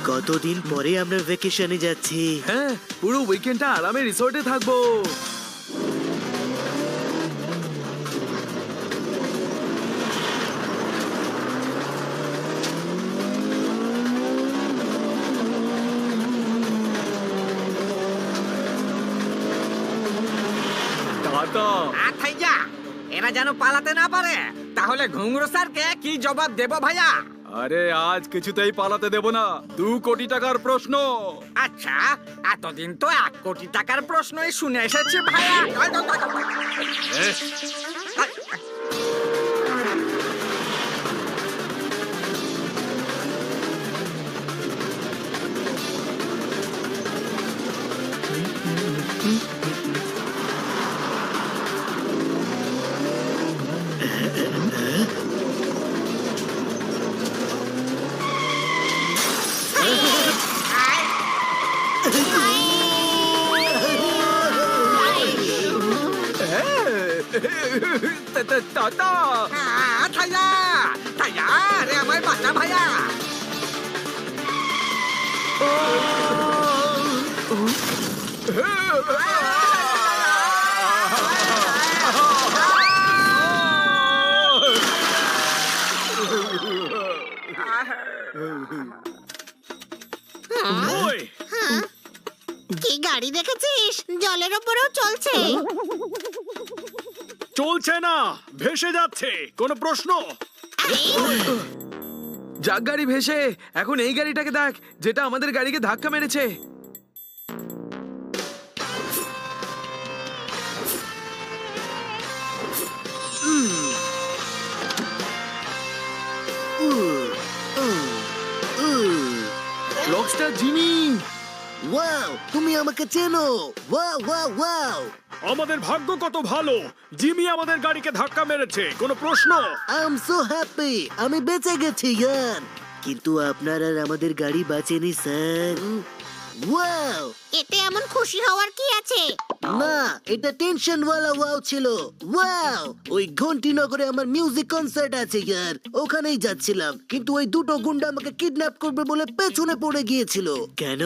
কতদিন পরে আমরা ভ্যাকেশনে যাচ্ছি। হ্যাঁ, পুরো উইকেন্ডটা আরামে রিসোর্টে থাকবো। ভাইয়া এরা যেন পালাতে না পারে, তাহলে ঘুঙরু স্যারকে কি জবাব দেব ভাইয়া? আরে আজ কিছুতেই পালাতে দেব না, 2 কোটি টাকার প্রশ্ন। আচ্ছা, এতদিন তো 1 কোটি টাকার প্রশ্নই শুনে এসেছি ভাইয়া। টাটা। ভাইয়া ভাইয়া, আরে আমায় বাঁচা ভাইয়া। কি গাড়ি দেখেছিস? জলের ওপরেও চলছে। চলছে না, ভেসে যাচ্ছে। কোনো প্রশ্ন? যাক গাড়ি ভেসে, এখন এই গাড়িটাকে দেখ যেটা আমাদের গাড়িকে ধাক্কা মেরেছে। Rockstar Jimmy. ওয়াও, তুমি আমাকে চেনো। ওয়াও ওয়াও ওয়াও, আমাদের ভাগ্য কত ভালো, জিমি আমাদের গাড়িকে ধাক্কা মেরেছে। কোনো প্রশ্ন? আই এম সো হ্যাপি, আমি বেঁচে গেছি ইয়ার। কিন্তু আপনার আর আমাদের গাড়ি বাঁচেনি স্যার। ওয়াও, এতে এমন খুশি হওয়ার কি আছে? না, এটা টেনশন ওয়ালা ওয়াও ছিল। ওয়াও, ওই ঘন্টিনগরে আমার মিউজিক কনসার্ট আছে ইয়ার, ওখানেই যাচ্ছিলাম, কিন্তু ওই দুটো গুন্ডা আমাকে কিডন্যাপ করবে বলে পেছনে পড়ে গিয়েছিল। কেন?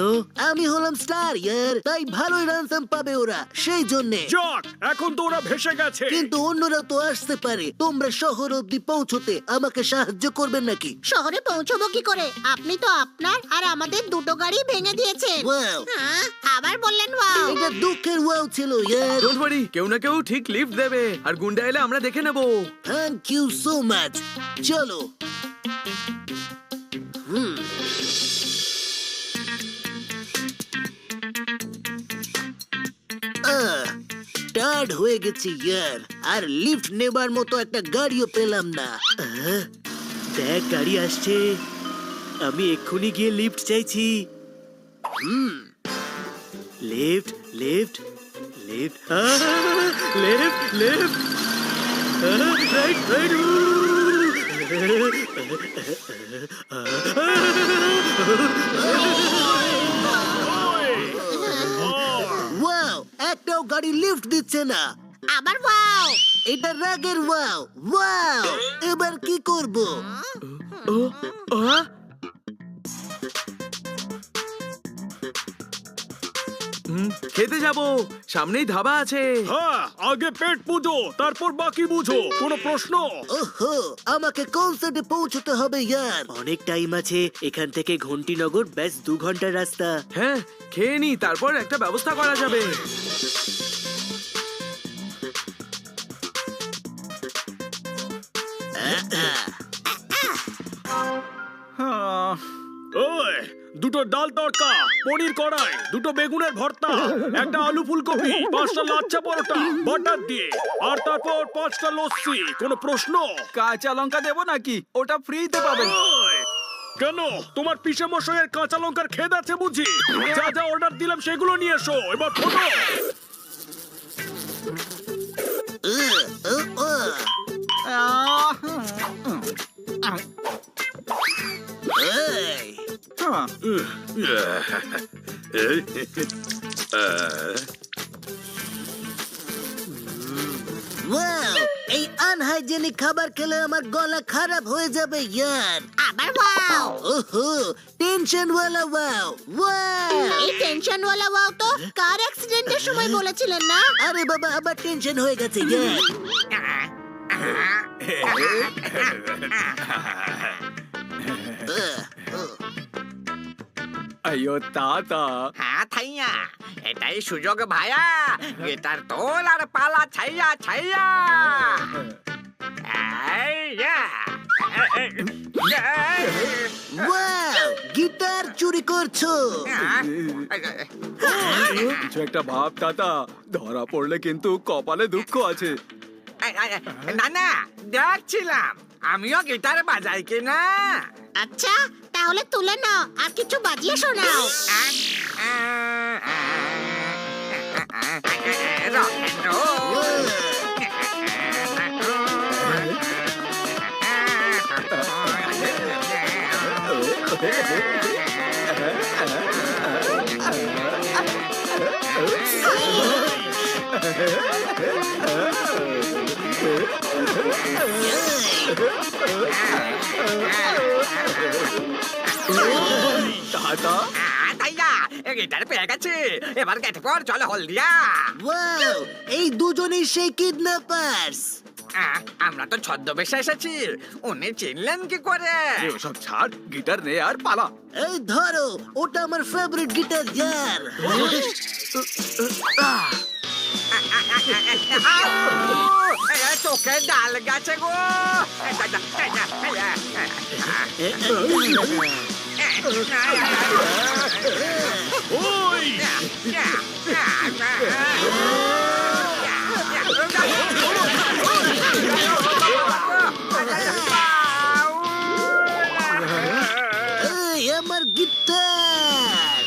আমি হলাম স্টার ইয়ার, তাই ভালোই রানসাম পাবে ওরা, সেই জন্যে। যাক, এখন তো ওরা ভেসে গেছে। কিন্তু অন্যরা তো আসতে পারে। তোমরা শহর অব্দি পৌঁছতে আমাকে সাহায্য করবেন নাকি? শহরে পৌঁছবো কি করে? আপনি তো আপনার আর আমাদের দুটো গাড়ি ভেঙে দিয়েছেন। ওয়াও, হ্যাঁ, আবার বললেন ওয়াও। এটা দুঃখের ওয়াও ছিল ইয়ার। ডোন্ট ওয়ারি, কেউ না কেউ ঠিক লিফট দেবে, আর গুন্ডা এলে আমরা দেখে নেব। Thank you so much. চলো। টায়ার্ড হয়ে গেছি ইয়ার, আর লিফট নেবার মতো একটা গাড়িও পেলাম না। দেখ, গাড়ি আসছে, আমি এক্ষুনি গিয়ে লিফট চাইছি। Lift lift lift lift lift, right right. Wow, একটাও গাড়ি লিফট দিচ্ছে না। আবার ওয়াও। এটা রাগের ওয়াও। ওয়াও, এবার কি করব? খেতে যাব, সামনেই ধাবা আছে। হ্যাঁ, আগে পেট পুজো, তারপর বাকি বুঝো। কোনো প্রশ্ন? ওহো, আমাকে কনসার্টে পৌঁছতে হবে ইয়ার। অনেক টাইম আছে, এখান থেকে ঘন্টিনগর ব্যাস 2 ঘন্টার রাস্তা। হ্যাঁ, খেয়ে নি, তারপর একটা ব্যবস্থা করা যাবে। ওই, দুটো ডাল তড়কা, পনির কড়াই, দুটো বেগুনের ভর্তা, একটা আলু ফুলকপি, 5টা লাচ্ছা পরোটা বাটার দিয়ে, আর তারপর 5টা লস্যি। কোনো প্রশ্ন? কাঁচা লঙ্কা দেবো নাকি? ওটা ফ্রিতে পাবেন। ওই, কেন? তোমার পিসে মশাইয়ের কাঁচা লঙ্কার খেদ আছে বুঝি? যা যা অর্ডার দিলাম সেগুলো নিয়ে এসো। এবার ফটো। এই, ওয়াও, এই আনহাইজেনিক খাবার খেলে আমার গলা খারাপ হয়ে যাবে ইয়ার। আবার ওয়াও, ওহো, টেনশন ওয়ালা ওয়াও ওয়াও। এই টেনশন ওয়ালা ওয়াও তো কার অ্যাক্সিডেন্টের সময় বলেছিলেন না? আরে বাবা, আবার টেনশন হয়ে গেছে ইয়ার। আইয়ো তাতা হ্যাঁ থাইয়া, এটাই সুযোগ ভাইয়া, গিটার তোল আর পালা ছাইয়া ছাইয়া। ওয়াও, গিটার চুরি করছো। কিছু একটা ভাব তাতা, ধরা পড়লে কিন্তু কপালে দুঃখ আছে। না না, দেখছিলাম আমিও গিটার বাজাই কিনা। আচ্ছা, তাহলে তুলে নাও আর কিছু বাজিয়ে শোনাও। Rock and roll. তাতা তাইয়া, গিটার পেয়ে গেছি, এবার গেটে পর চলো হলদিয়া। ওয়াও, এই দুজনেই সেই কিডন্যাপার্স। আমরা তো ছদ্মবেশে এসেছি, উনি চিনলেন কি করে? ওসব ছাড়, গিটার নে আর পালা। এই ধরো, ওটা আমার ফেভারিট গিটার ইয়ার। চোখে ডাল গেছে গো। ওই এই আমার গিটার।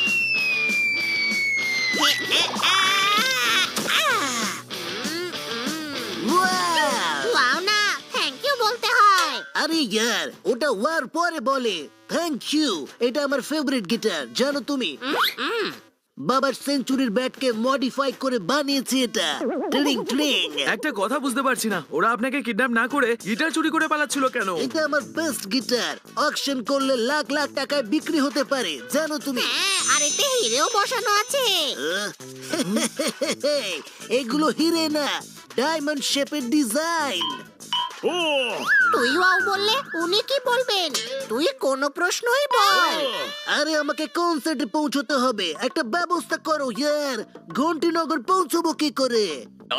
ওয়াও, ওয়াও না, থ্যাংক ইউ বলতে হয়। আরে ইয়ার, ওটা ওয়ার পরে বলে থ্যাংক ইউ। এটা আমার ফেভারিট গিটার, জানো তুমি? বাবার সেঞ্চুরির ব্যাটকে মডিফাই করে বানিয়েছি এটা। ট্রিং ট্রিং। একটা কথা বুঝতে পারছি না, ওরা আপনাকে কিডন্যাপ না করে গিটার চুরি করে পালাচ্ছিল কেন? এটা আমার বেস্ট গিটার, অকশন করলে লাখ লাখ টাকায় বিক্রি হতে পারে, জানো তুমি? হ্যাঁ, আর এতে হিরেও বসানো আছে। এগুলো হিরে না, ডায়মন্ড শেপের ডিজাইন। ও তুই ওয়াও বললে উনি কি বলবেন? তুই কোনো প্রশ্নই বল। আরে আমাকে কনসার্টে পৌঁছতে হবে, একটা ব্যবস্থা করো ইয়ার। ঘন্টিনগর পৌঁছবো কি করে?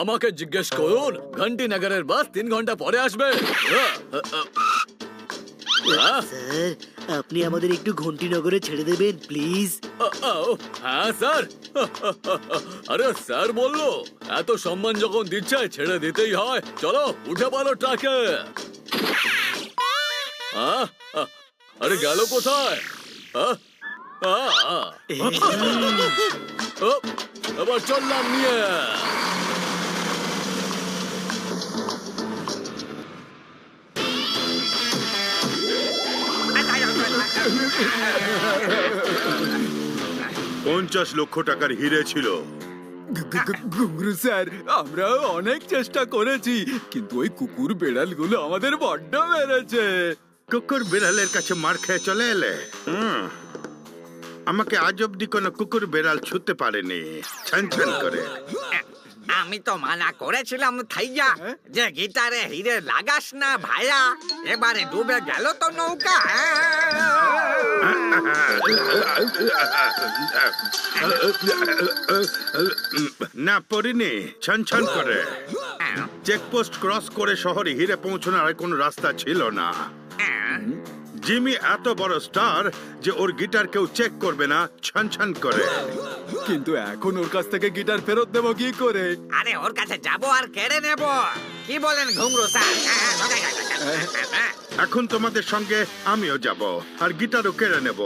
আমাকে জিজ্ঞেস করুন, ঘন্টিনগরের বাস 3 ঘন্টা পরে আসবে। স্যার, আপনি আমাদের একটু ঘন্টিনগরে ছেড়ে দেবেন প্লিজ? হ্যাঁ স্যার। আরে স্যার বললো, এত সম্মান যখন দিচ্ছে ছেড়ে দিতেই হয়। চলো উঠে পড়ো ট্রাকে। আরে গেল কোথায়? এবার চললাম নিয়ে। পঞ্চাশ লক্ষ টাকার হিরে ছিল। গুরু স্যার, আমরা অনেক চেষ্টা করেছি, কিন্তু ওই কুকুর বেড়ালগুলো আমাদের বড্ড মেরেছে। কুকুর বিড়ালের কাছে মার খেয়ে চলে এলে? আমাকে আজ অব্দি কোনো কুকুর বেড়াল ছুতে পারেনি। ছান ছান করে। আমি তো মানা করেছিলাম থাইয়া যে গিটারে হিরে লাগাস না ভাইয়া, এবারে ডুবে গেল তো নৌকা। না পড়িনি। ছান ছান করে। চেকপোস্ট ক্রস করে শহরে হিরে পৌঁছানোর আর কোনো রাস্তা ছিল না। জিমি এত বড় স্টার যে ওর গিটার কেউ চেক করবে না। ছান ছান করে। কিন্তু এখন ওর কাছ থেকে গিটার ফেরত দেবো কি করে? আরে ওর কাছে যাব আর কেড়ে নেব, কি বলেন ঘুঙরু স্যার? এখন তোমাদের সঙ্গে আমিও যাব আর গিটারও কেড়ে নেব।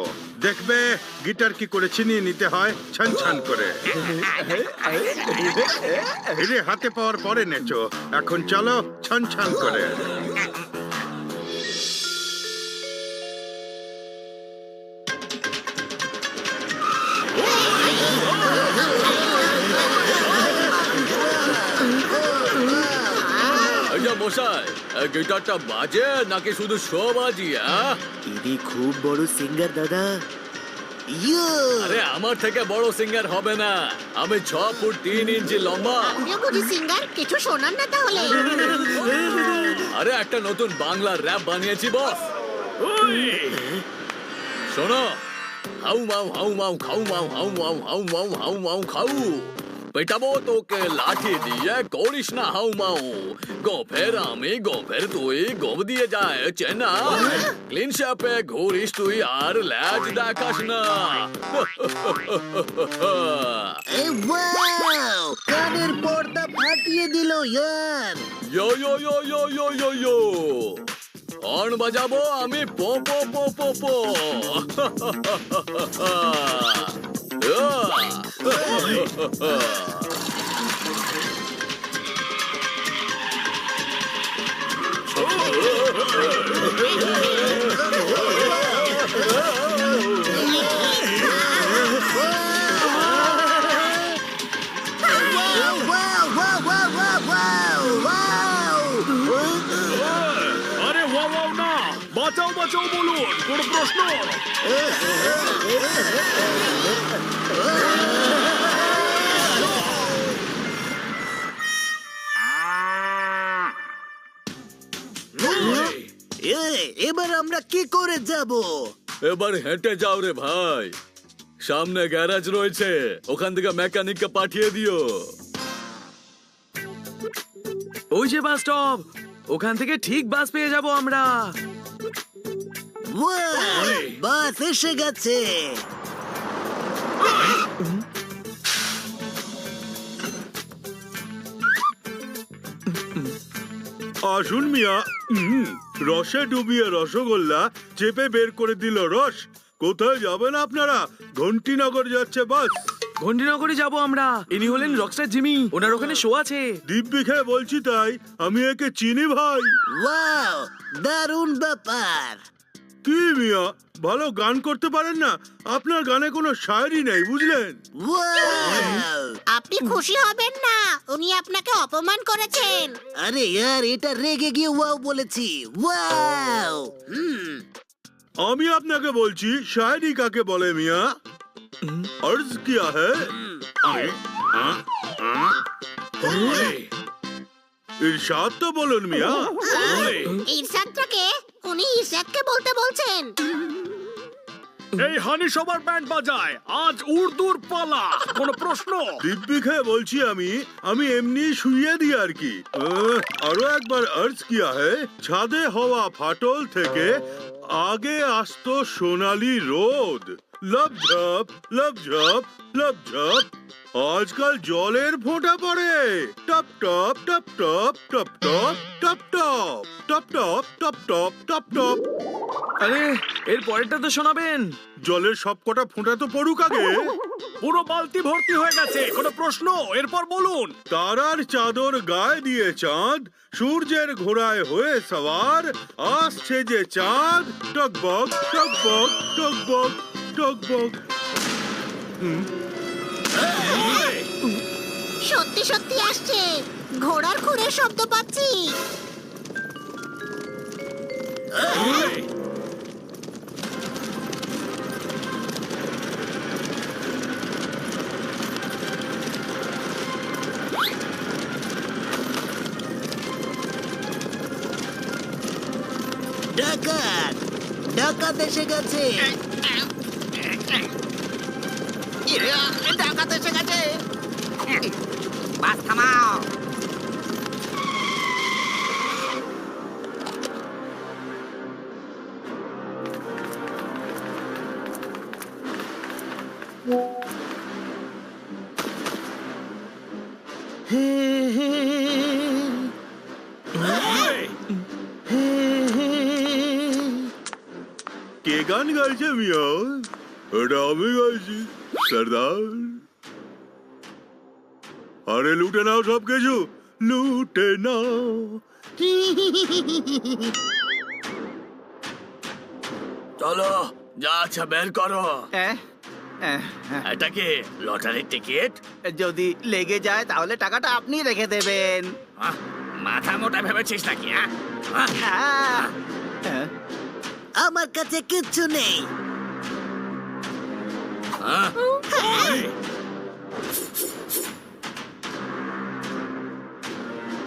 দেখবে গিটার কি করে ছিনিয়ে নিতে হয় ছান ছান করে। হিরে হাতে পাওয়ার পরে নেচো, এখন চলো ছান ছান করে। মশাই, এই গিটারটা বাজে নাকি শুধু শো বাজি? ইনি খুব বড় সিঙ্গার দাদা। ইয়ো! আরে আমার থেকে বড় সিঙ্গার হবে না, আমি 6 ফুট 3 ইঞ্চি লম্বা। আমিও বুঝি সিঙ্গার, কিছু শোনান না তাহলে। আরে একটা নতুন বাংলা র‍্যাপ বানিয়েছি বস, ওই, শোনো। হাউ মাউ হাউ মাউ খাউ মাউ হাউ মাউ হাউ মাউ হাউ মাউ খাউ, পেটাবো তোকে লাঠি দিয়ে, করিস না হাউ মাউ। গোফের আমি, গোফের তুই, গোপ দিয়ে যায় চেনা। ক্লিন শেপে ঘুরিস তুই আর ল্যাজ দেখাস না। এ ওয়াও! কানের পর্দা ফাটিয়ে দিল ইয়ার। ইয়ো ইয়ো ইয়ো ইয়ো ইয়ো ইয়ো ইয়ো, হর্ন বাজাবো আমি, পো পো পো পো পো। Wow, wow, wow, wow, wow, wow, wow! আরে ওয়াও ওয়াও না, বাঁচাও বাঁচাও বলুন, কোনো প্রশ্ন? এবার আমরা কি করে যাব? এবার হেঁটে যাও রে ভাই, সামনে গ্যারাজ রয়েছে, ওখান থেকে মেকানিককে পাঠিয়ে দিও। ওই যে বাস স্টপ, ওখান থেকে ঠিক বাস পেয়ে যাব আমরা। ওয়াও! বাস এসে গেছে। আসুন মিয়া। রসে ডুবিয়ে রসগোল্লা চেপে বের করে দিল রস। কোথায় যাবেন আপনারা? ঘন্টিনগর যাচ্ছে বাস। ঘণ্টিনগরে যাব আমরা। ইনি হলেন রকস্টার জিমি, ওনার ওখানে শো আছে। দিব্যি খেয়ে বলছি তাই, আমি একে চিনি ভাই। ওয়াও! দারুণ ব্যাপার। কি মিয়া, ভালো গান করতে পারেন না? আপনার গানে কোনো শায়রি নেই বুঝলেন? ওয়াও! আপনি খুশি হবেন না, উনি আপনাকে অপমান করেছেন। আরে ইয়ার, এটা রেগে গিয়ে ওয়াও বলেছি। ওয়াও! আমি আপনাকে বলছি শায়রি কাকে বলে মিয়া? अर्ज किया है। ইরশাদ তো বলুন মিয়া। ইরশাদটাকে উনি ইরশাদকে বলতে বলছেন। এই হানি সবার ব্যান্ড বাজায়, আজ উর্দুর পালা, কোনো প্রশ্ন? দিব্যি খেয়ে বলছি আমি এমনি শুইয়ে দিই আর কি। আরো একবার আর্জ কিয়া হে, ছাদে হওয়া ফাটল থেকে আগে আসতো সোনালি রোদ। লবঝপ লবঝপ লবঝপ, আজকাল জলের ফোঁটা পড়ে। Top top top top top top top top top top top top top top. আরে এর পরেরটা তো শোনাবেন। জলের সব কটা ফোঁটা তো পড়ুক আগে। পুরো বালতি ভর্তি হয়ে গেছে, কোনো প্রশ্ন? এরপর বলুন। তারার চাদর গায়ে দিয়ে চাঁদ, সূর্যের ঘোড়ায় হয়ে সওয়ার, আসছে যে চাঁদ, টকবক টকবক টকবক টকবক। সত্যি সত্যি আসছে, ঘোড়ার খুরের শব্দ পাচ্ছি। ডাকাত! ডাকাত এসে গেছে। ডাকাত এসে গেছে। বাস থামাও। কে গান গাইছে মিয়া? এটা আমি গাইছি সর্দার। আরে লুটে নাও সব কিছু, লুটে নাও। চলো, যা আচ্ছা বের করো। এটা কি লটারির টিকিট? যদি লেগে যায় তাহলে টাকাটা আপনি রেখে দেবেন। মাথা মোটা ভেবেছিস নাকি হ্যাঁ? আমার কাছে কিচ্ছু নেই।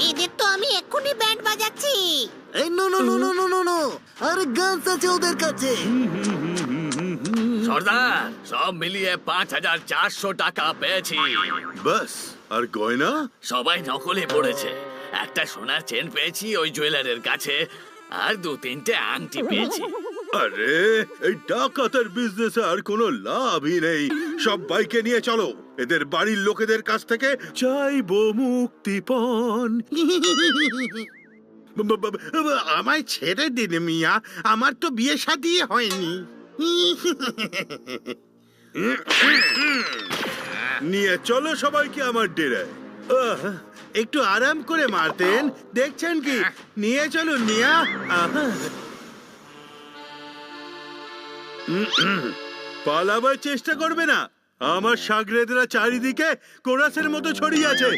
এদের তো আমি এক্ষুনি ব্যান্ড বাজাচ্ছি। এই no no no no no no no, আরে গানস আছে ওদের কাছে। সর্দার সব মিলিয়ে 5,400 টাকা পেয়েছি। বাস আর গয়না? সবাই নকলে পড়েছে। একটা সোনার চেন পেয়েছি ওই জুয়েলারের কাছে, আর 2-3টে আংটি পেয়েছি। আরে এই ডাকাতের বিজনেসে আর কোনো লাভই নেই। সব বাইকে নিয়ে চলো, এদের বাড়ির লোকেদের কাছ থেকে চাইবো মুক্তিপণ। আমায় ছেড়ে দিন মিয়া, আমার তো বিয়ে শাদী হয়নি। নিয়ে চলো সবাইকে আমার ডেরায়। একটু আরাম করে মারতেন, দেখছেন কি? নিয়ে চলুন মিয়া। পালাবার চেষ্টা করবে না, আমার সাগরেদরা চারিদিকে কোরাসের মতো ছড়িয়ে আছে।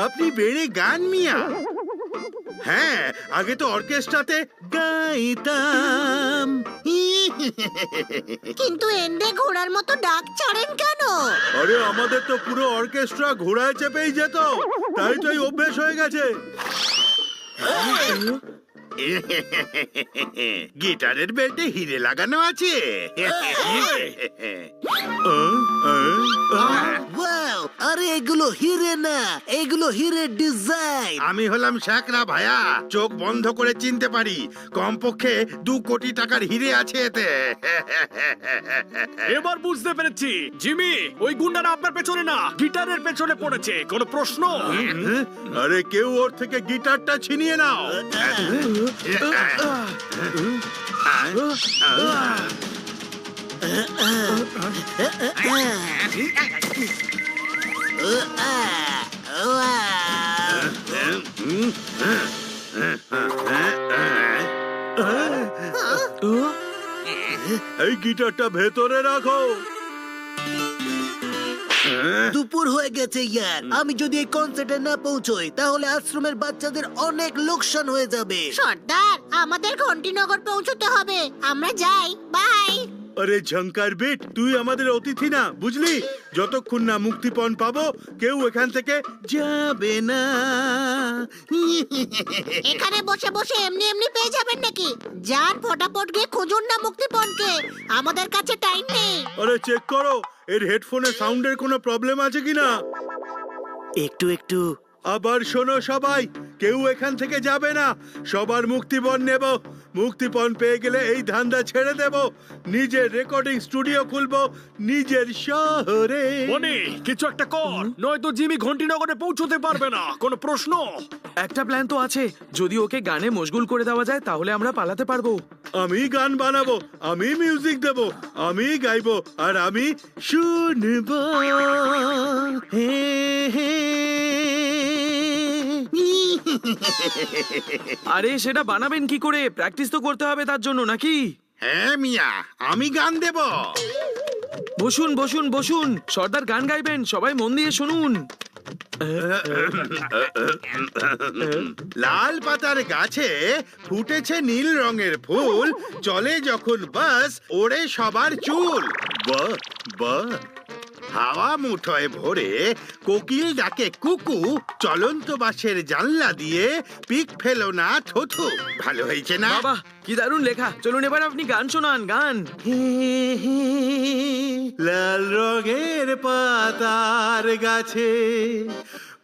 আপনি বেড়ে গান মিয়া? হ্যাঁ, আগে তো অর্কেস্ট্রাতে গাইতাম। কিন্তু এন্ডে ঘোড়ার মতো ডাক ছাড়েন কেন? আরে আমাদের তো পুরো অর্কেস্ট্রা ঘোড়ায় চেপেই যেত, তাই তো এই অভ্যেস হয়ে গেছে। গিটারের বেল্টে হিরে লাগানো আছে। ওয়াও, আরে এগুলো হিরে না, এগুলো হিরের ডিজাইন। আমি হলাম শাকরা ভায়া, চোখ বন্ধ করে চিনতে পারি। কমপক্ষে 2 কোটি টাকার হিরে আছে এতে। এবার বুঝতে পেরেছি, জিমি ওই গুন্ডারা আপনার পেছনে না, গিটারের পেছনে পড়েছে। কোনো প্রশ্ন? আরে কেউ ওর থেকে গিটারটা ছিনিয়ে নাও। এই গিটারটা ভেতরে রাখো। দুপুর হয়ে গেছে ইয়ার, আমি যদি এই কনসার্টে না পৌঁছই তাহলে আশ্রমের বাচ্চাদের অনেক লোকসান হয়ে যাবে। সর্দার, আমাদের ঘন্টিনগর পৌঁছতে হবে। আমরা যাই, বাই। আরে ঝঙ্কার বেট, তুই আমাদের অতিথি না, বুঝলি? যতক্ষণ না মুক্তিপণ পাবো কেউ এখান থেকে যাবে না। এখানে বসে বসে এমনি এমনি পেয়ে যাবেন নাকি? যান, ফটাফট গিয়ে খুঁজুন না মুক্তিপণকে। আমাদের কাছে টাইম নেই। আরে চেক করো এর হেডফোনে সাউন্ডের কোনো প্রবলেম আছে কিনা। একটু একটু। আবার শোনো সবাই, কেউ এখান থেকে যাবে না, সবার মুক্তিপণ নেব। মুক্তিপণ পেয়ে গেলে এই ধান্দা ছেড়ে দেব, নিজের রেকর্ডিং স্টুডিও খুলবো নিজের শহরে। বনি কিছু একটা কর, নয়তো জিমি ঘন্টিনগরে পৌঁছতে পারবে না। কোনো প্রশ্ন? একটা প্ল্যান তো আছে, যদি ওকে গানে মশগুল করে দেওয়া যায় তাহলে আমরা পালাতে পারবো। আমি গান বানাবো, আমি মিউজিক দেব, আমি গাইবো, আর আমি শুনবো। হে হে। আরে সেটা বানাবেন কি করে? প্র্যাকটিস তো করতে হবে তার জন্য, নাকি? হ্যাঁ মিয়া, আমি গান দেব। বসুন বসুন বসুন, সর্দার গান গাইবেন, সবাই মন দিয়ে শুনুন। লাল পাতার গাছে ফুটেছে নীল রঙের ফুল, চলে যখন বাস ওড়ে সবার চুল। বাহ বাহ। হাওয়া মুঠোয় ভরে কোকিল ডাকে কুকু, চলন্ত বাসের জানলা দিয়ে পিক ফেলো না থুথু। ভালো হয়েছে না? বাবা কি দারুণ লেখা। চলুন এবার আপনি গান শোনান, গান। লাল রঙের পাতার গাছে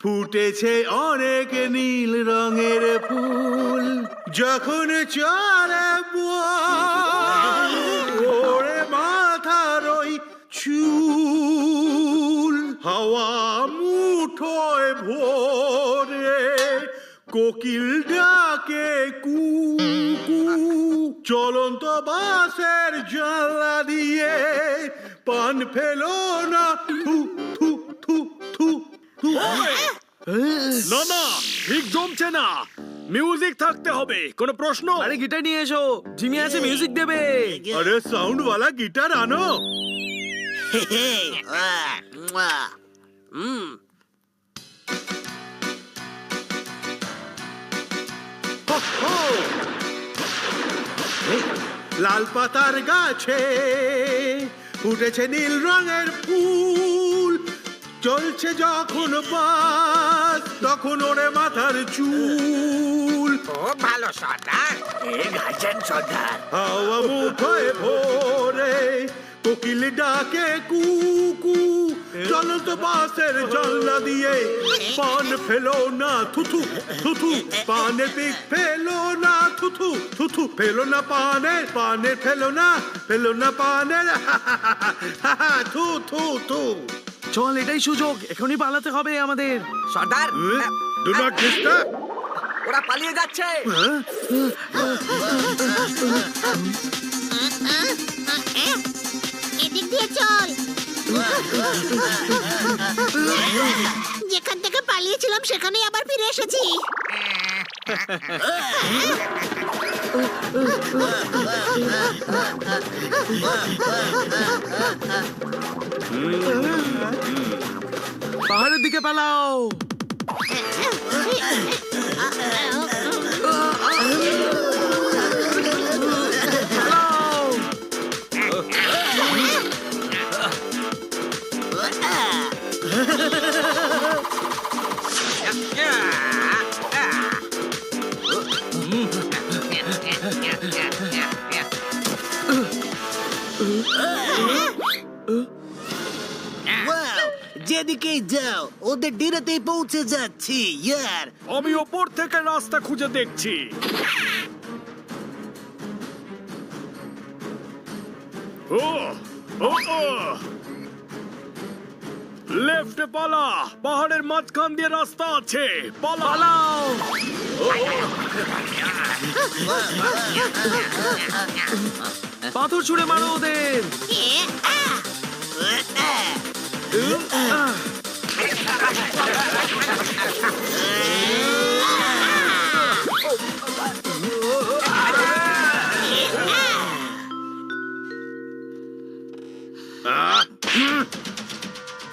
ফুটেছে অনেক নীল রঙের ফুল, যখন চলে ওরে মাথার ওই চুল। হাওয়া মুঠোয় ভোরে কোকিল ডাকে কুকু, চলন্ত বাসের জানলা দিয়ে পান ফেলো না থু থু থু থু থু। না না, ঠিক জমছে না। মিউজিক থাকতে হবে, কোনো প্রশ্ন? আরে গিটার নিয়ে এসো, জিমি আছে মিউজিক দেবে। अरे साउंड वाला गिटार आनो লাল পাতার গাছে উঠেছে নীল রঙের ফুল চলছে যখন বাস তখন ওরে মাথার চুল খুব ভালো সর্দার। হাওয়া মুখে ভোরে কোকিল ডাকে কুকু চলন্ত বাসের জানলা দিয়ে পান ফেলো না থুথু থুথু পানের পিক ফেলো না থুথু থুথু ফেলো না পানের পানের ফেলো না পানের থু থু থু চল, এটাই সুযোগ, এখনই পালাতে হবে আমাদের। সর্দার, ডু নট ডিস্টার্ব ওরা পালিয়ে যাচ্ছে। এদিক দিয়ে চল। যেখান থেকে পালিয়েছিলাম সেখানেই আবার ফিরে এসেছি। পাহাড়ের দিকে পালাও। ওয়াও, যেদিকেই যাও ওদের ডিরেতেই পৌঁছে যাচ্ছি ইয়ার। আমি ওপর থেকে রাস্তা খুঁজে দেখছি। ও ও ও লেফটে পালা, পাহাড়ের মাঝখান দিয়ে রাস্তা আছে, পালা। পালাও। পাথর ছুঁড়ে মারো ওদের।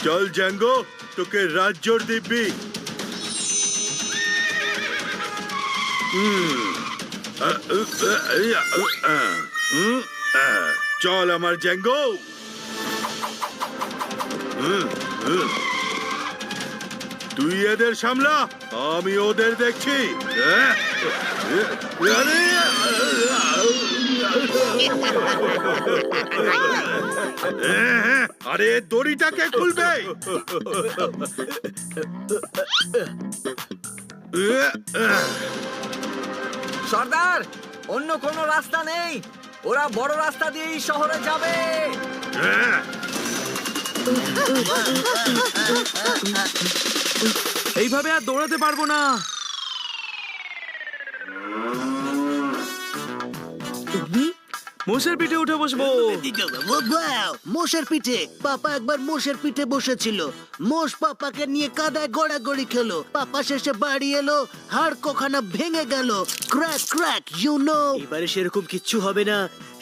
চল জ্যাঙ্গো তোকে রাজ্যর দিব্যি চল আমার জ্যাঙ্গো তুই এদের সামলা আমি ওদের দেখছি আরে দড়িটাকে খুলবে সর্দার, অন্য কোনো রাস্তা নেই, ওরা বড় রাস্তা দিয়েই শহরে যাবে। এইভাবে আর দৌড়াতে পারবো না। মোষের পিঠে উঠে বসবো। ওয়াও, মোষের পিঠে। পাপা একবার মোষের পিঠে বসেছিল, মোষ পাপাকে নিয়ে কাদায় গড়াগড়ি খেলো, পাপা শেষে বাড়ি এলো, হাড় কোখানা ভেঙে গেল, ক্র্যাক ক্র্যাক ইউ নো। এবারে সেরকম কিচ্ছু হবে না,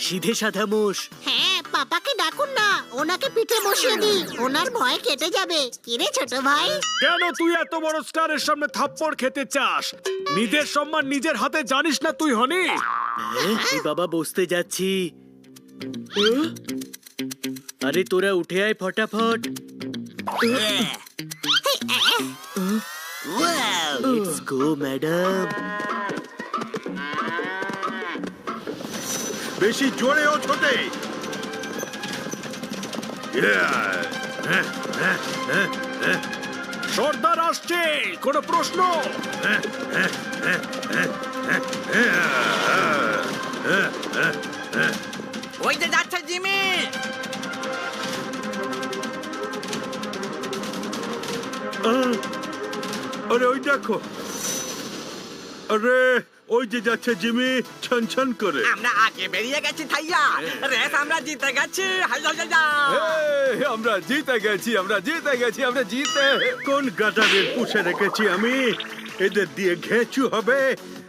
সিধে সাদা মোষ। হ্যাঁ, পাপাকে ডাকুন না, ওনাকে পিঠে বসিয়ে দিই, ওনার ভয় কেটে যাবে। কিরে ছোট ভাই? কেন তুই এত বড় স্টারের সামনে থাপ্পড় খেতে চাস? নিজের সম্মান নিজের হাতে জানিস না তুই, হনি? এই বাবা বসতে যাচ্ছি। আরে তোরা উঠে আয় ফটাফট। Wow, let's go madam. বেশি জোরেও ছোটে সর্দার আসছে, কোনো প্রশ্ন? ওই যে যাচ্ছে জিমি। আরে ওই দেখো, আরে ওই যে যাচ্ছে জিমি ছন ছন করে। আমরা আগে বেরিয়ে গেছি থাইয়া, রেস আমরা জিতে গেছি। আমরা জিতে গেছি, আমরা জিতে গেছি, আমরা জিতে। কোন গাটারের পুষে রেখেছি আমি, এদের দিয়ে ঘেঁচু হবে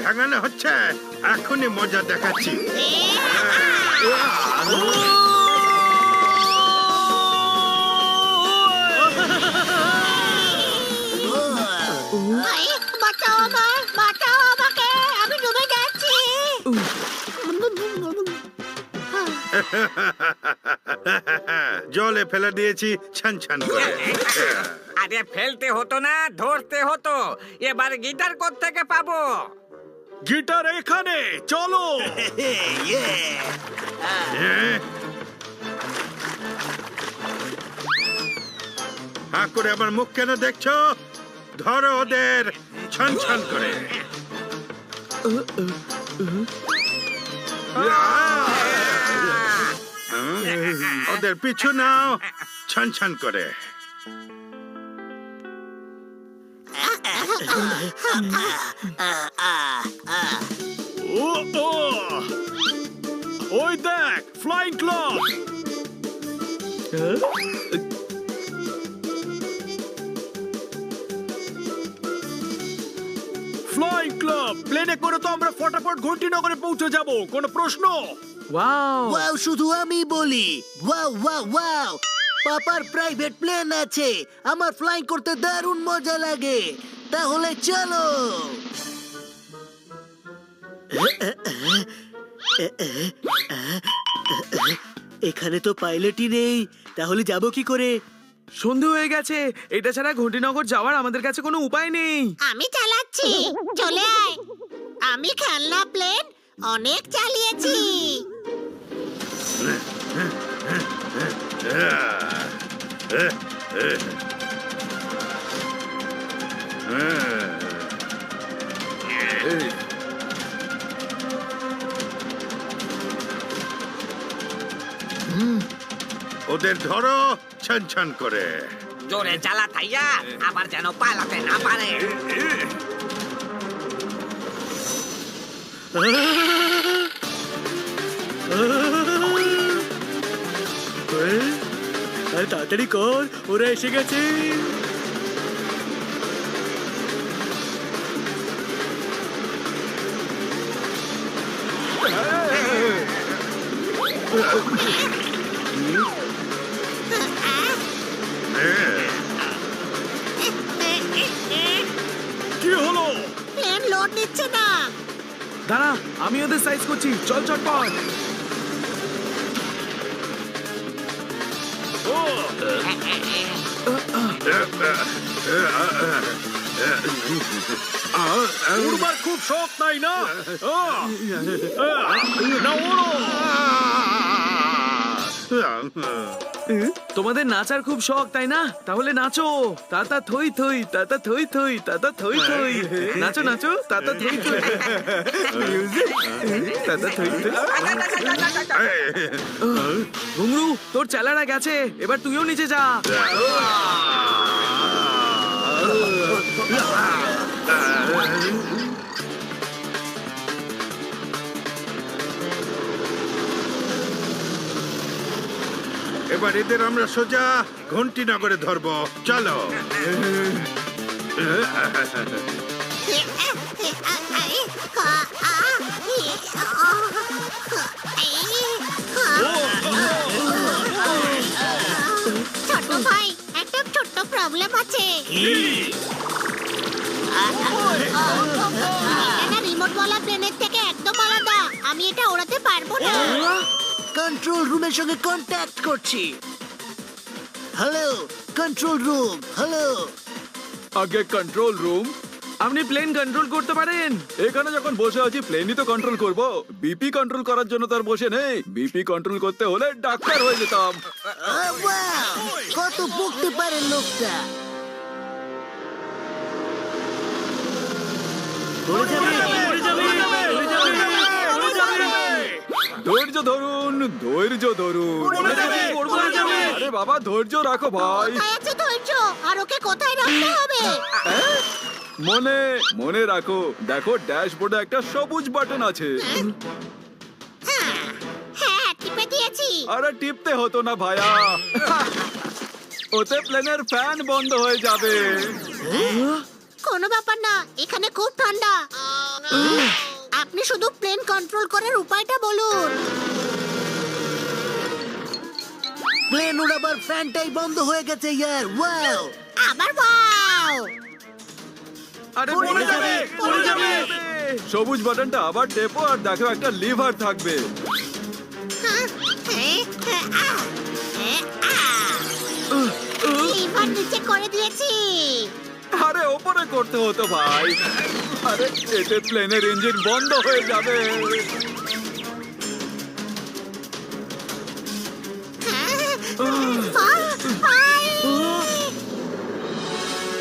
ভেঙানো হচ্ছে, এখনই মজা দেখাচ্ছি। ভাই, বাঁচাও বাঁচাও আমাকে, আমি ডুবে যাচ্ছি। জলে ফেলে দিয়েছি ছান ছান করে। আরে ফেলতে হতো না, ধরতে হতো। এবার গিটার কোত্থেকে পাবো? গিটার এখানে, চলো। হাঁ করে আমার মুখ কেন দেখছো? ধরো ওদের ছান ছান করে। ওদের পিছু নাও ছান ছান করে। ও ও, ওই দেখ, ফ্লাইং ক্লব। ফ্লাইং ক্লাব প্লেনে করে তো আমরা ফটাফট ঘন্টিনগরে পৌঁছে যাব, কোনো প্রশ্ন? ওয়াও, ওয়াও, শুধু আমি বলি ওয়াও ওয়াও ওয়াও। পাপার প্রাইভেট প্লেন আছে, আমার ফ্লাইং করতে দারুণ মজা লাগে। তাহলে চলো। এখানে তো পাইলটই নেই, তাহলে যাব কি করে? সন্ধে হয়ে গেছে। এটা ছাড়া ঘন্টিনগর যাওয়ার আমাদের কাছে কোনো উপায় নেই। আমি চালাচ্ছি, চলে আয়। আমি খেলনা প্লেন অনেক চালিয়েছি। ওদের ধরো ছান ছান করে। জোরে চালা থাইয়া, আবার যেন পালাতে না পারে। আরে তাড়াতাড়ি কর, ওরা এসে গেছে। কি হলো? প্লেন লোড নিচ্ছে না। দাঁড়া, আমি ওদের সাইজ করছি, চল চটপট। ও, উড়বার খুব শখ, তাই না? না, ওড়ো। তোমাদের নাচার খুব শখ, তাই না? তাহলে নাচো। তাতা থই থই, তাতা থই থই, তাতা থই থই। নাচো নাচো, তাতা থই থই। তাতা থই থই। ঘুংরু, তোর চেলারা গেছে, এবার তুইও নিচে যা। এবার এদের আমরা সোজা ঘন্টিনগরে ধরবো, চলো। ছোট ভাই, একটা ছোট্ট প্রবলেম আছে। এটা রিমোট ওয়ালা প্লেনের থেকে একদম আলাদা। আমি এটা ওড়াতে পারবো না। কন্ট্রোল রুমের সঙ্গে কন্ট্যাক্ট করছি। Hello control room, hello. আগে কন্ট্রোল রুম, আপনি প্লেন কন্ট্রোল করতে পারেন? এখানে যখন বসে আছি প্লেনই তো কন্ট্রোল করব। বিপি কন্ট্রোল করার জন্য তার বসে নেই। বিপি কন্ট্রোল করতে হলে ডাক্তার হয়ে যেতাম। ওয়াও, কত বকতে পারে লোকটা। উড়ে যাবে, উড়ে যাবে, উড়ে যাবে, উড়ে যাবে। ধৈর্য ধরুন, ধৈর্য ধরুন। উড়ে যাবে, উড়ে যাবে। আরে বাবা, ধৈর্য রাখো ভাই। কোথায় আছে ধৈর্য? আর ওকে কোথায় রাখতে হবে? মনে মনে রাখো, দেখো ড্যাশবোর্ডে একটা সবুজ বাটন আছে। হ্যাঁ, টিপে দিয়েছি। আরে টিপতে হতো না ভাইয়া, ওতে প্লেনের ফ্যান বন্ধ হয়ে যাবে। কোনো ব্যাপার না, এখানে খুব ঠান্ডা। আপনি শুধু প্লেন কন্ট্রোল করার উপায়টা বলুন। প্লেন উড়াবার ফ্যানটাই বন্ধ হয়ে গেছে ইয়ার। ওয়াও! আবার ওয়াও! আরে পড়ে পড়ে যাবে, যাবে, পড়ে যাবে। সবুজ বাটনটা আবার টেপো আর দেখো একটা লিভার থাকবে। লিভার নিচে করে দিয়েছি। আরে ওপরে করতে হতো ভাই। আরে এতে প্লেনের ইঞ্জিন বন্ধ হয়ে যাবে।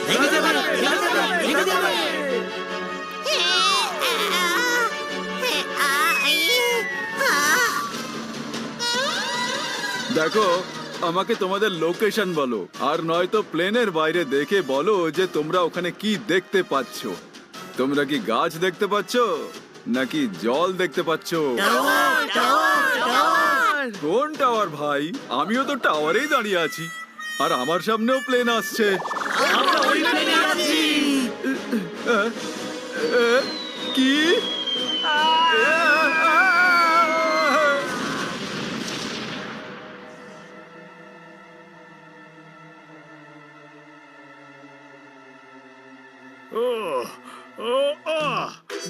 ভেঙে যাবে, ভেঙে যাবে, ভেঙে যাবে। দেখো আমাকে তোমাদের লোকেশন বলো, আর নয়তো প্লেনের বাইরে দেখে বলো যে তোমরা ওখানে কি দেখতে পাচ্ছ। তোমরা কি গাছ দেখতে পাচ্ছ নাকি জল দেখতে পাচ্ছ? Tower, tower, tower. কোন টাওয়ার ভাই? আমিও তো টাওয়ারেই দাঁড়িয়ে আছি, আর আমার সামনেও প্লেন আসছে। আমরা ওই প্লেনে আছি। কি?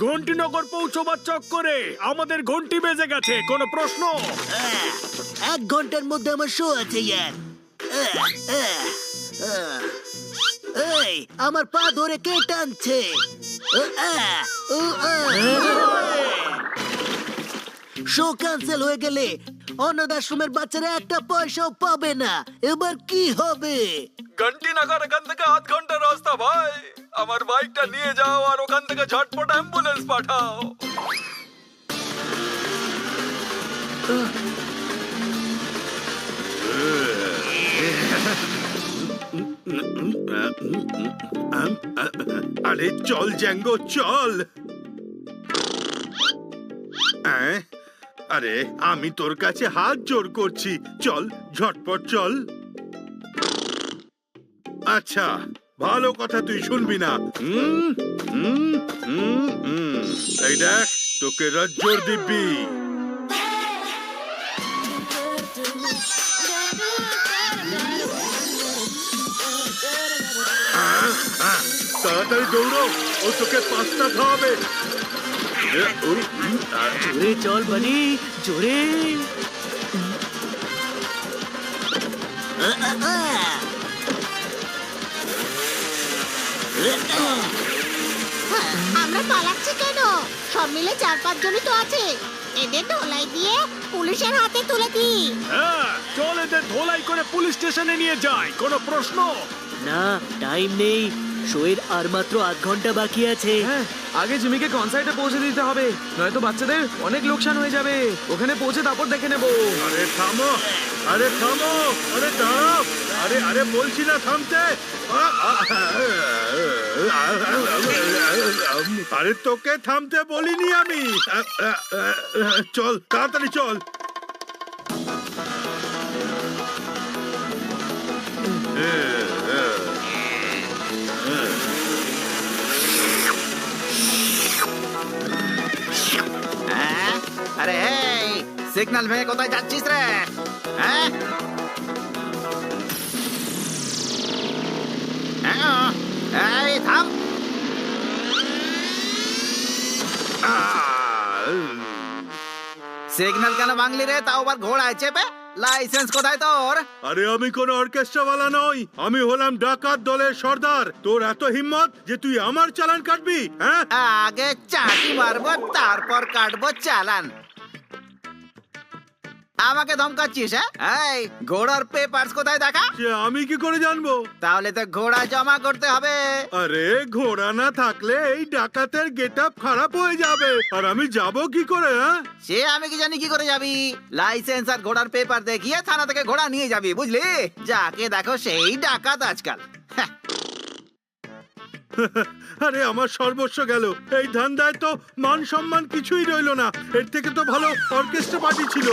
ঘন্টিনগর পৌঁছবার চক্করে আমাদের ঘন্টি বেজে গেছে। কোনো প্রশ্ন? 1 ঘন্টার মধ্যে আমার শো আছে ইয়ার। এই আমার পা ধরে কে টানছে? শো ক্যান্সেল হয়ে গেলে অনাথ আশ্রমের বাচ্চারা একটা পয়সাও পাবে না। এবার কি হবে? ঘন্টিনগর এখান থেকে 8 ঘন্টার রাস্তা ভাই। আমার বাইকটা নিয়ে যাও আর ওখান থেকে ঝটপট অ্যাম্বুলেন্স পাঠাও। আরে চল জ্যাঙ্গো চল। আরে আমি তোর কাছে হাত জোর করছি, চল ঝটপট চল। আচ্ছা ভালো কথা তুই শুনবি না। এই দেখ তোকে রাজ্যর দিব্যি। তাড়াতাড়ি দৌড়ো, ও তোকে পাস্তা খাওয়াবে। জোরে চল বানি, জোরে। আমরা পালাচ্ছি কেন? সব মিলে 4-5 জনই তো আছে। এদের ধোলাই দিয়ে পুলিশের হাতে তুলে দিই। হ্যাঁ, চল এদের ধোলাই করে পুলিশ স্টেশনে নিয়ে যাই। কোনো প্রশ্ন? না, টাইম নেই। শোয়ের আর মাত্র 8 ঘন্টা বাকি আছে। হ্যাঁ, আগে জিমিকে কনসার্টে পৌঁছে দিতে হবে, নয়তো বাচ্চাদের অনেক লোকসান হয়ে যাবে। ওখানে পৌঁছে তারপর দেখে নেবো। আরে থামো, আরে থামো, আরে দাঁড়াও। আরে আরে বলছি না থামতে। আরে তোকে থামতে বলিনি আমি। চল তাড়াতাড়ি চল। আরে সিগন্যাল ভেঙে কোথায় যাচ্ছিস রে? হ্যাঁ এই থাম। সিগন্যাল কেন ভাঙলি রে? তাও আবার ঘোড়ায় চেপে? লাইসেন্স কোথায় তোর? আরে আমি কোন অর্কেস্ট্রাওয়ালা নই, আমি হলাম ডাকাত দলের সর্দার। তোর এত হিম্মত যে তুই আমার চালান কাটবি? হ্যাঁ, আগে চাটি মারবো তারপর কাটবো চালান। আমাকে ধমকাচ্ছিস? হ্যাঁ, এই ঘোড়ার পেপারস কোথায় দেখা? সে আমি কি করে জানবো? তাহলে তো ঘোড়া জমা করতে হবে। আরে ঘোড়া না থাকলে এই ডাকাতের গেটআপ খারাপ হয়ে যাবে, আর আমি যাব কি করে? হ্যাঁ, সে আমি কি জানি কি করে যাবি? লাইসেন্স আর ঘোড়ার পেপার দেখিয়ে থানা থেকে ঘোড়া নিয়ে যাবি, বুঝলি? যাকে দেখো সেই ডাকাত আজকাল। হ্যাঁ, আরে আমার সর্বস্ব গেল। এই ধান্দায় তো মান সম্মান কিছুই রইলো না। এর থেকে তো ভালো অর্কেস্ট্রা পার্টি ছিল।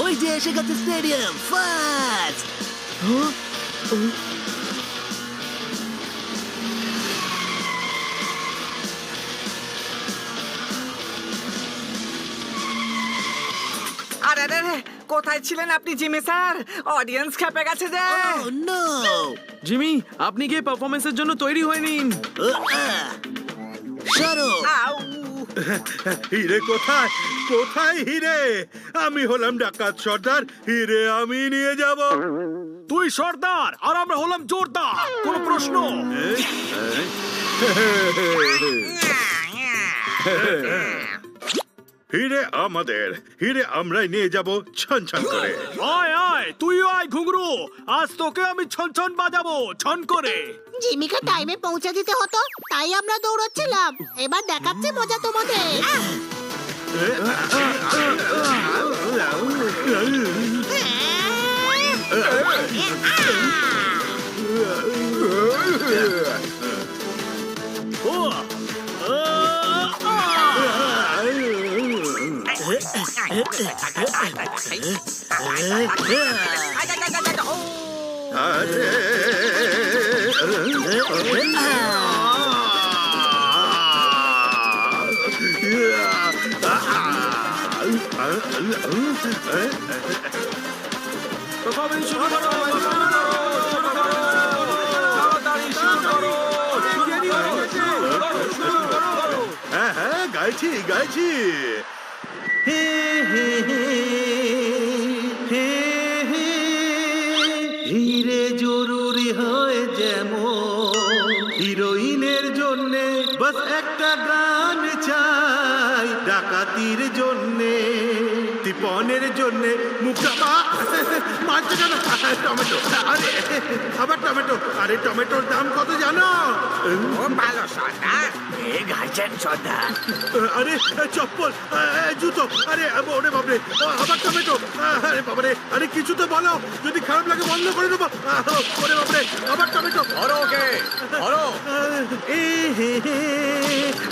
ওই যে এসে গেছে স্টেডিয়াম ফাস্ট। আরে রে রে, কোথায় ছিলেন আপনি জিমি স্যার? অডিয়েন্স খেপে গেছে যে। Oh no! জিমি আপনি গিয়ে পারফরমেন্সের জন্য তৈরি হয়ে নিন। সরো। আউ! হিরে কোথায়? কোথায় হিরে? আমি হলাম ডাকাত সর্দার, হিরে আমি নিয়ে যাব। তুই সর্দার আর আমরা হলাম জোরদার, কোনো প্রশ্ন? হিরে আমাদের, হিরে আমরাই নিয়ে যাব ছন ছন করে। আয় আয়, তুইও আয় ঘুঙরু, আজ তোকে আমি ছন ছন বাজাবো, ছন করে। জিমিকে টাইমে পৌঁছে দিতে হতো, তাই আমরা দৌড়চ্ছিলাম। এবার দেখাচ্ছে মজা তোমাদের। পারফরমেন্স শুরু করো, তাড়াতাড়ি শুরু করো, হ্যাঁ হ্যাঁ, গাইছি গাইছি। হিরে জরুরি হয় যেমন হিরোইনের জন্যে, বাস একটা গান চাই ডাকাতির জন্যে, দীপনের জন্যে মুখটা মারছে কেন? টমেটো, আরে আবার টমেটো, আরে টমেটোর দাম কত জানো? ও ভালো সর্দার, এই গাইছেন সর্দার। আরে চপ্পল, জুতো, আরে ওরে বাবরে, আবার টমেটো, আরে বাবরে, আরে কিছু তো বলো, যদি খারাপ লাগে বন্ধ করে দেবো। ওরে বাবরে, আবার টমেটো। ধরো ওকে, ধরো।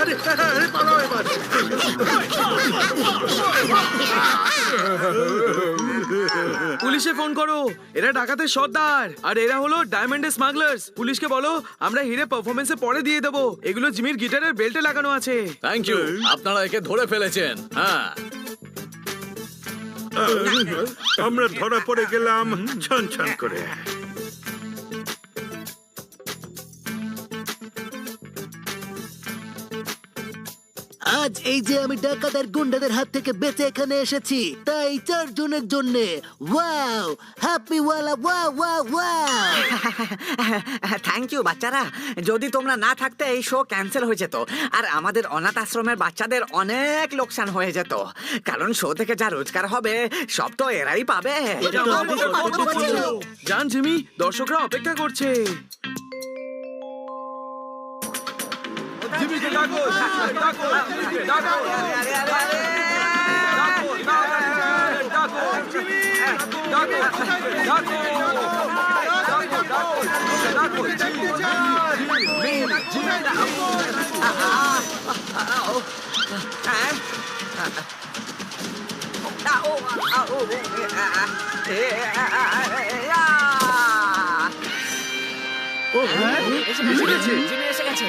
আরে আরে পালাও এবার। পুলিশে ফোন করো, এরা ডাকাতের সর্দার আর এরা হলো ডায়মন্ডের স্মাগলার্স। পুলিশকে বলো আমরা হিরে পারফরমেন্সে পরে দিয়ে দেবো, এগুলো জিমির গিটারের বেল্টে লাগানো আছে। থ্যাংক ইউ, আপনারা একে ধরে ফেলেছেন। হ্যাঁ, আমরা ধরা পড়ে গেলাম ছন ছন করে। আজ এই যে আমি ডাকাতের গুন্ডাদের হাত থেকে বেঁচে এখানে এসেছি, তাই 4 জনের জন্য ওয়াও, হ্যাপি ওয়ালা wow wow wow. Thank you বাচ্চারা, যদি তোমরা না থাকতে এই শো ক্যান্সেল হয়ে যেত আর আমাদের অনাথ আশ্রমের বাচ্চাদের অনেক লোকসান হয়ে যেত, কারণ শো থেকে যা রোজগার হবে সব তো এরাই পাবে। এটা তো আমাদের কর্তব্য ছিল। জান জিমি, দর্শকরা অপেক্ষা করছে। জিমিকে ডাকো, ডাকো, ডাকো, ডাকো, জিমি, ডাকো, ডাকো, জিমি এসে গেছে।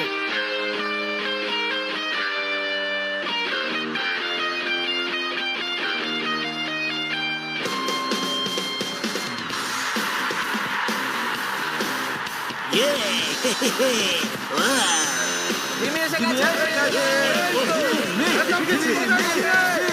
জিমি এসে গেছে।